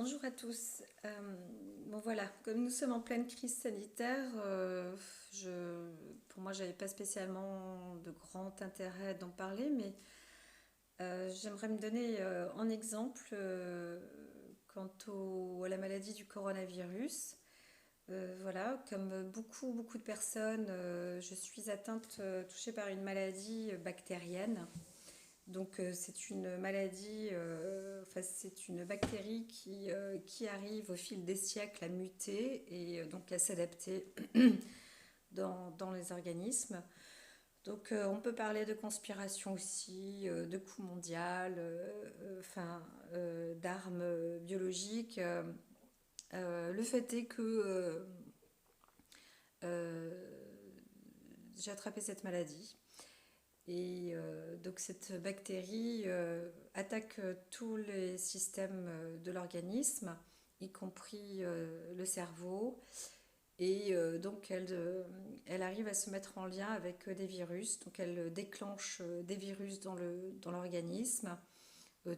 Bonjour à tous. Bon voilà, comme nous sommes en pleine crise sanitaire, pour moi, j'avais pas spécialement de grand intérêt d'en parler, mais j'aimerais me donner en exemple à la maladie du coronavirus. Voilà, comme beaucoup de personnes, je suis atteinte, touchée par une maladie bactérienne. Donc c'est une maladie, enfin c'est une bactérie qui arrive au fil des siècles à muter et donc à s'adapter dans les organismes. Donc on peut parler de conspiration aussi, de coût mondial, d'armes biologiques. Le fait est que euh, j'ai attrapé cette maladie. Et donc cette bactérie attaque tous les systèmes de l'organisme, y compris le cerveau. Et donc elle arrive à se mettre en lien avec des virus. Donc elle déclenche des virus dans l'organisme,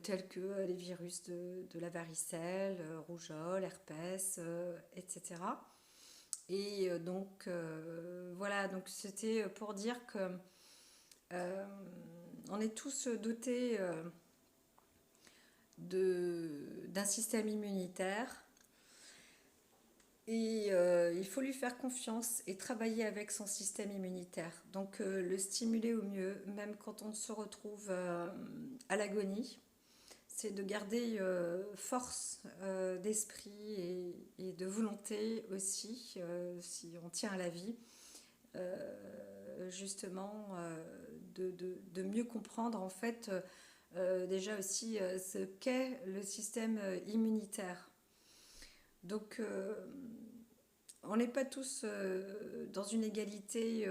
tels que les virus de la varicelle, rougeole, herpès, etc. Et voilà, donc c'était pour dire que euh, on est tous dotés d'un système immunitaire et il faut lui faire confiance et travailler avec son système immunitaire. Donc le stimuler au mieux, même quand on se retrouve à l'agonie, c'est de garder force d'esprit et de volonté aussi, si on tient à la vie, justement de mieux comprendre en fait déjà aussi ce qu'est le système immunitaire. Donc on n'est pas tous dans une égalité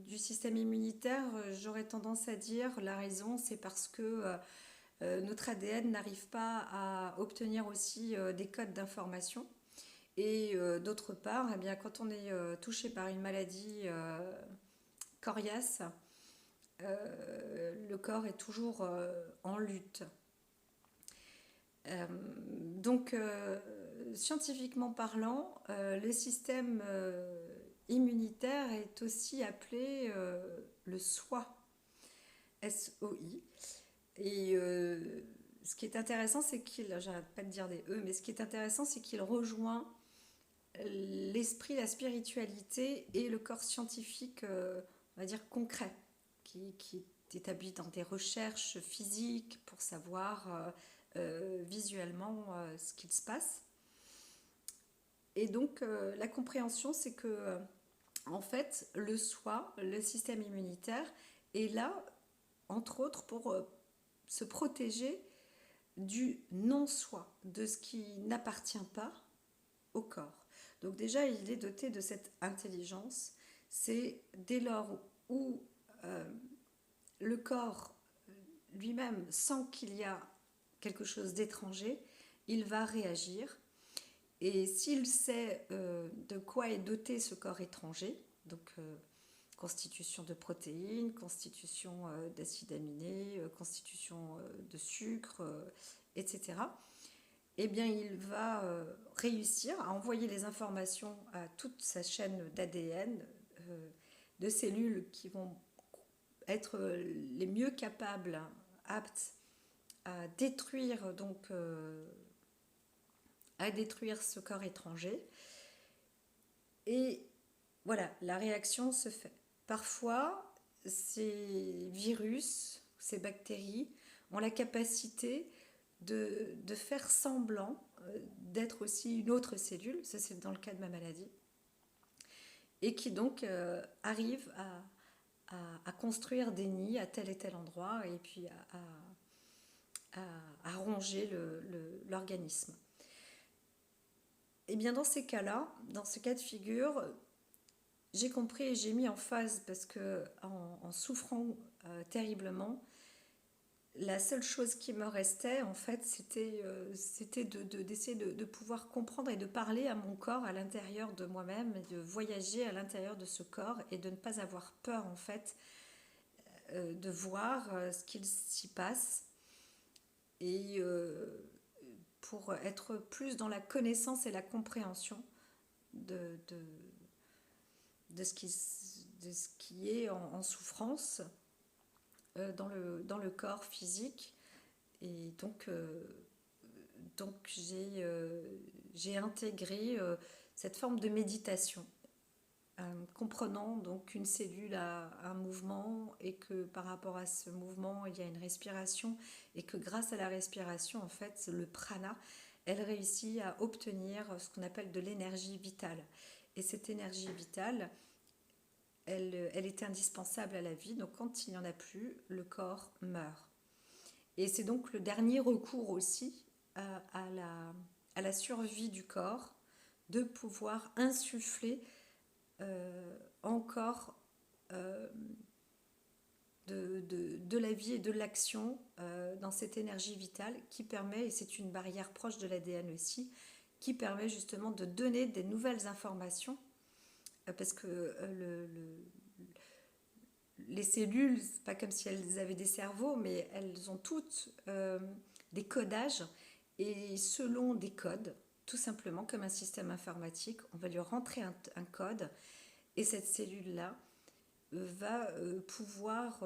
du système immunitaire. J'aurais tendance à dire la raison c'est parce que notre ADN n'arrive pas à obtenir aussi des codes d'information. Et d'autre part, eh bien, quand on est touché par une maladie coriace, le corps est toujours en lutte. Euh, donc, scientifiquement parlant, le système immunitaire est aussi appelé le SOI, SOI. Et ce qui est intéressant, c'est j'arrête pas de dire des E, mais ce qui est intéressant, c'est qu'il rejoint l'esprit, la spiritualité et le corps scientifique, on va dire concret, qui est établi dans des recherches physiques pour savoir visuellement ce qu'il se passe. Et donc la compréhension, c'est que en fait, le soi, le système immunitaire, est là, entre autres, pour se protéger du non-soi, de ce qui n'appartient pas au corps. Donc déjà, il est doté de cette intelligence. C'est dès lors où euh, le corps lui-même sent qu'il y a quelque chose d'étranger, il va réagir. Et s'il sait de quoi est doté ce corps étranger, donc constitution de protéines, constitution d'acides aminés, constitution de sucre, etc., eh bien, il va réussir à envoyer les informations à toute sa chaîne d'ADN, de cellules qui vont être les mieux capables, aptes à détruire à détruire ce corps étranger. Et voilà, la réaction se fait. Parfois, ces virus, ces bactéries ont la capacité de faire semblant d'être aussi une autre cellule, ça c'est dans le cas de ma maladie, et qui donc arrive à construire des nids à tel et tel endroit et puis à ronger l'organisme. Et bien dans ces cas-là, dans ce cas de figure, j'ai compris et j'ai mis en phase parce que en souffrant terriblement, la seule chose qui me restait, en fait, c'était d'essayer de pouvoir comprendre et de parler à mon corps à l'intérieur de moi-même, et de voyager à l'intérieur de ce corps et de ne pas avoir peur, en fait, de voir ce qu'il s'y passe. Et pour être plus dans la connaissance et la compréhension de, de ce qui est en souffrance dans le corps physique. Et donc j'ai intégré cette forme de méditation, comprenant donc qu'une cellule a un mouvement et que par rapport à ce mouvement il y a une respiration, et que grâce à la respiration, en fait, le prana, elle réussit à obtenir ce qu'on appelle de l'énergie vitale. Et cette énergie vitale, elle est indispensable à la vie, donc quand il n'y en a plus, le corps meurt. Et c'est donc le dernier recours aussi à la survie du corps, de pouvoir insuffler encore de la vie et de l'action dans cette énergie vitale qui permet, et c'est une barrière proche de l'ADN aussi, qui permet justement de donner des nouvelles informations, parce que les cellules, c'est pas comme si elles avaient des cerveaux, mais elles ont toutes des codages, et selon des codes, tout simplement comme un système informatique, on va lui rentrer un code, et cette cellule-là va pouvoir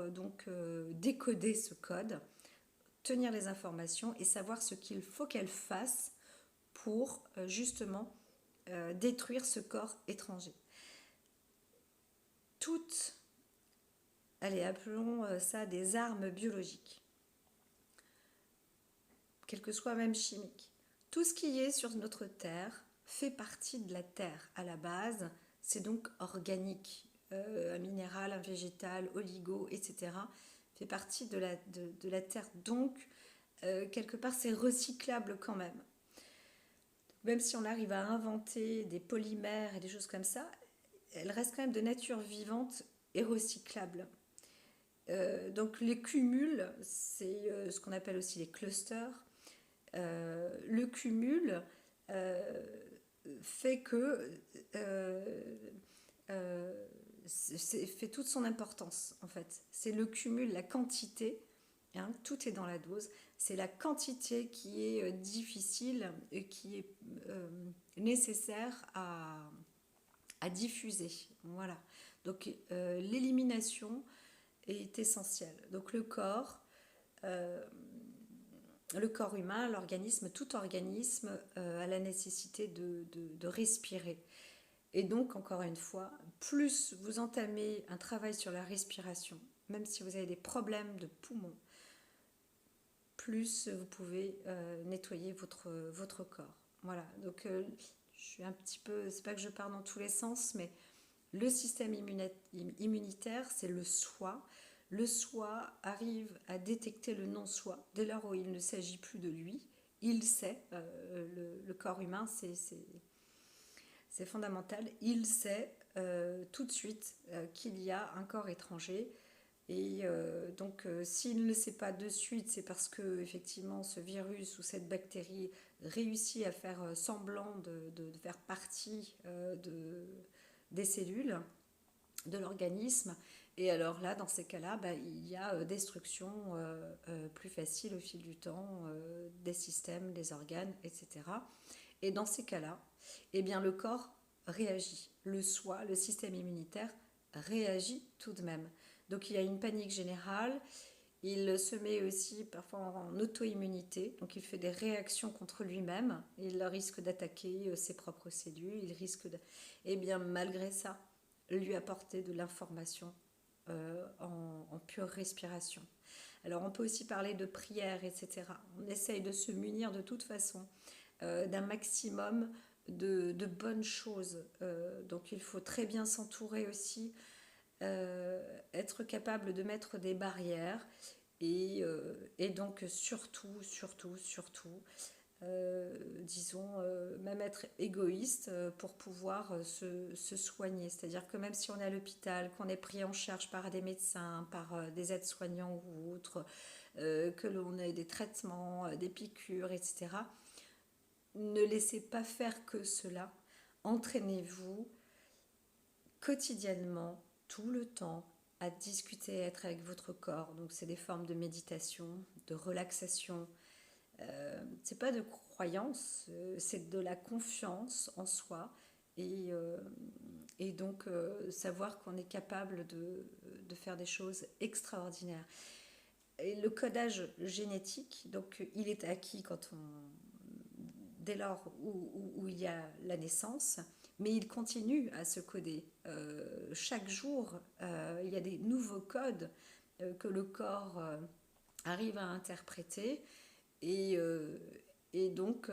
décoder ce code, tenir les informations et savoir ce qu'il faut qu'elle fasse pour justement détruire ce corps étranger. Toutes, allez, appelons ça des armes biologiques, quelles que soient, même chimiques. Tout ce qui est sur notre Terre fait partie de la Terre à la base, c'est donc organique. Un minéral, un végétal, oligo, etc. fait partie de la Terre. Donc, quelque part, c'est recyclable quand même. Même si on arrive à inventer des polymères et des choses comme ça, elle reste quand même de nature vivante et recyclable. Donc les cumuls, c'est ce qu'on appelle aussi les clusters. Le cumul fait que fait toute son importance, en fait. C'est le cumul, la quantité, hein, tout est dans la dose, c'est la quantité qui est difficile et qui est nécessaire à diffuser. Voilà. Donc l'élimination est essentielle. Donc le corps humain, l'organisme, tout organisme a la nécessité de respirer. Et donc, encore une fois, plus vous entamez un travail sur la respiration, même si vous avez des problèmes de poumons, plus vous pouvez nettoyer votre corps. Voilà, donc je suis un petit peu, c'est pas que je pars dans tous les sens, mais le système immunitaire, c'est le soi. Le soi arrive à détecter le non-soi dès lors où il ne s'agit plus de lui. Il sait, le corps humain, c'est fondamental, il sait tout de suite qu'il y a un corps étranger. Et donc s'il ne le sait pas de suite, c'est parce que effectivement ce virus ou cette bactérie réussit à faire semblant de faire partie des cellules de l'organisme. Et alors là, dans ces cas-là, il y a destruction plus facile au fil du temps des systèmes, des organes, etc. Et dans ces cas-là, eh bien, le corps réagit. Le soi, le système immunitaire réagit tout de même. Donc il y a une panique générale. Il se met aussi parfois en auto-immunité, donc il fait des réactions contre lui-même. Il risque d'attaquer ses propres cellules. Il risque de... Eh bien, malgré ça, lui apporter de l'information en pure respiration. Alors on peut aussi parler de prière, etc. On essaye de se munir de toute façon d'un maximum de bonnes choses. Donc il faut très bien s'entourer aussi, être capable de mettre des barrières et donc surtout, disons, même être égoïste pour pouvoir se soigner. C'est-à-dire que même si on est à l'hôpital, qu'on est pris en charge par des médecins, par des aides-soignants ou autres, que l'on ait des traitements, des piqûres, etc., ne laissez pas faire que cela. Entraînez-vous quotidiennement, tout le temps, à discuter, à être avec votre corps. Donc c'est des formes de méditation, de relaxation, C'est pas de croyance, c'est de la confiance en soi et, euh, et donc savoir qu'on est capable de faire des choses extraordinaires. Et le codage génétique, donc il est acquis dès lors où il y a la naissance, mais il continue à se coder. Chaque jour, il y a des nouveaux codes que le corps arrive à interpréter et, euh, et donc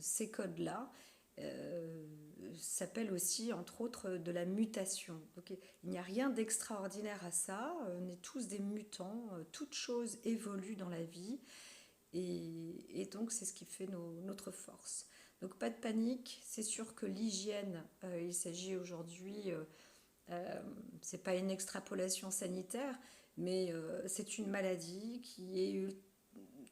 ces codes-là euh, s'appellent aussi entre autres de la mutation. Donc il n'y a rien d'extraordinaire à ça, on est tous des mutants, toute chose évolue dans la vie et donc c'est ce qui fait notre force. Donc pas de panique, c'est sûr que l'hygiène, il s'agit aujourd'hui, c'est pas une extrapolation sanitaire, mais c'est une maladie qui est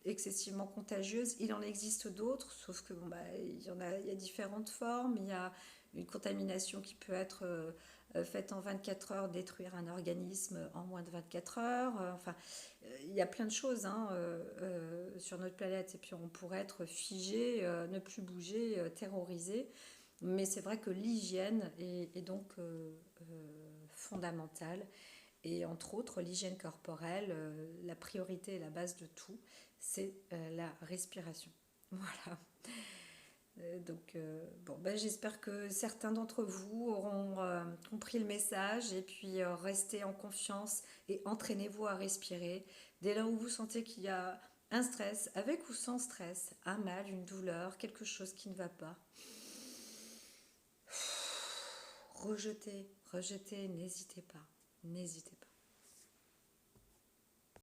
excessivement contagieuse. Il en existe d'autres, sauf que bon, bah, il y a différentes formes. Il y a une contamination qui peut être faite en 24 heures, détruire un organisme en moins de 24 heures. Enfin, il y a plein de choses hein, sur notre planète. Et puis on pourrait être figé, ne plus bouger, terrorisé. Mais c'est vrai que l'hygiène est donc fondamentale. Et entre autres, l'hygiène corporelle, la priorité et la base de tout, c'est la respiration. Voilà. Bon, ben, j'espère que certains d'entre vous auront compris le message et puis restez en confiance et entraînez-vous à respirer. Dès lors où vous sentez qu'il y a un stress, avec ou sans stress, un mal, une douleur, quelque chose qui ne va pas, rejetez, rejetez, n'hésitez pas, n'hésitez pas.